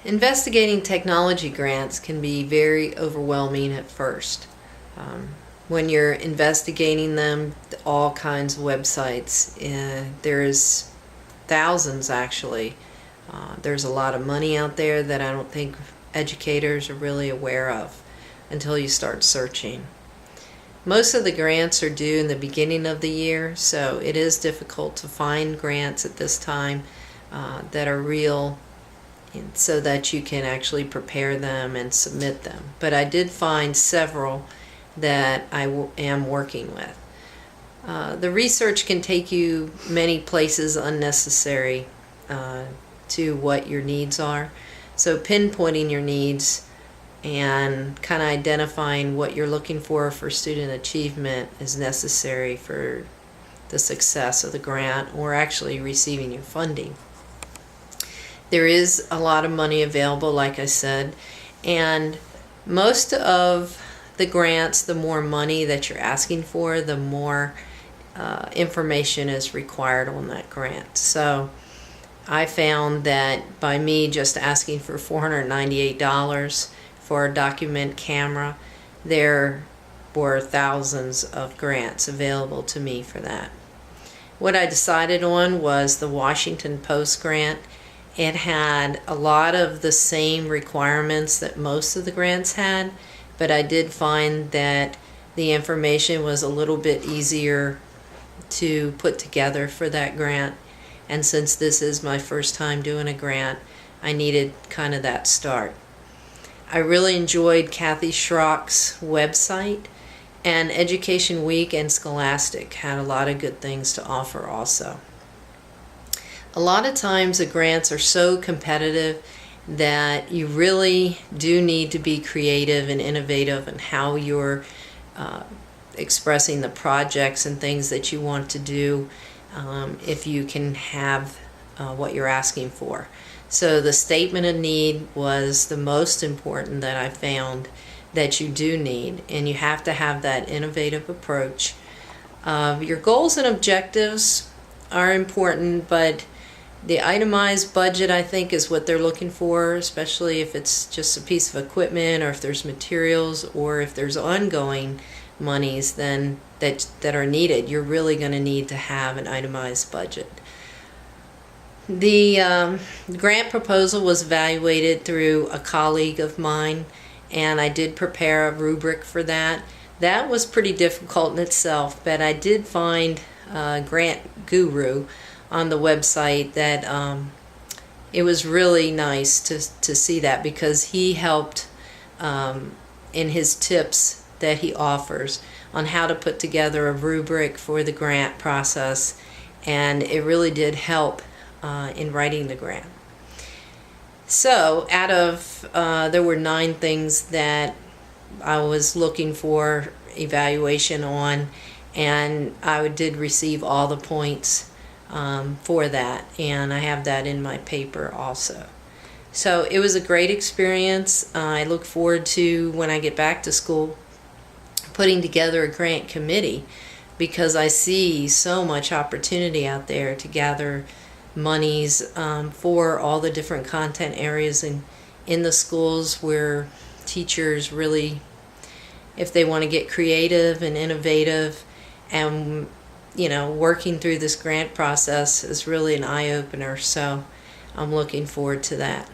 Investigating technology grants can be very overwhelming at first. When you're investigating them, all kinds of websites, there's thousands actually. There's a lot of money out there that I don't think educators are really aware of until you start searching. Most of the grants are due in the beginning of the year, so it is difficult to find grants at this time that are real, so that you can actually prepare them and submit them. But I did find several that I am working with. The research can take you many places unnecessary to what your needs are. So pinpointing your needs and kind of identifying what you're looking for student achievement is necessary for the success of the grant or actually receiving your funding. There is a lot of money available, like I said, and most of the grants, the more money that you're asking for, the more information is required on that grant. So I found that by me just asking for $498 for a document camera, there were thousands of grants available to me for that. What I decided on was the Washington Post grant. It had a lot of the same requirements that most of the grants had, but I did find that the information was a little bit easier to put together for that grant. And since this is my first time doing a grant, I needed kind of that start. I really enjoyed Kathy Schrock's website, and Education Week and Scholastic had a lot of good things to offer also. A lot of times the grants are so competitive that you really do need to be creative and innovative in how you're expressing the projects and things that you want to do if you can have what you're asking for. So the statement of need was the most important that I found that you do need, and you have to have that innovative approach. Your goals and objectives are important, but the itemized budget, I think, is what they're looking for, especially if it's just a piece of equipment or if there's materials or if there's ongoing monies then that are needed. You're really going to need to have an itemized budget. The grant proposal was evaluated through a colleague of mine, and I did prepare a rubric for that. That was pretty difficult in itself, but I did find Grant Guru on the website that it was really nice to see that, because he helped in his tips that he offers on how to put together a rubric for the grant process, and it really did help in writing the grant. So out of there were 9 things that I was looking for evaluation on, and I did receive all the points for that, and I have that in my paper also. So it was a great experience. I look forward to, when I get back to school, putting together a grant committee, because I see so much opportunity out there to gather monies for all the different content areas in the schools, where teachers really, if they want to get creative and innovative, and working through this grant process is really an eye-opener. So I'm looking forward to that.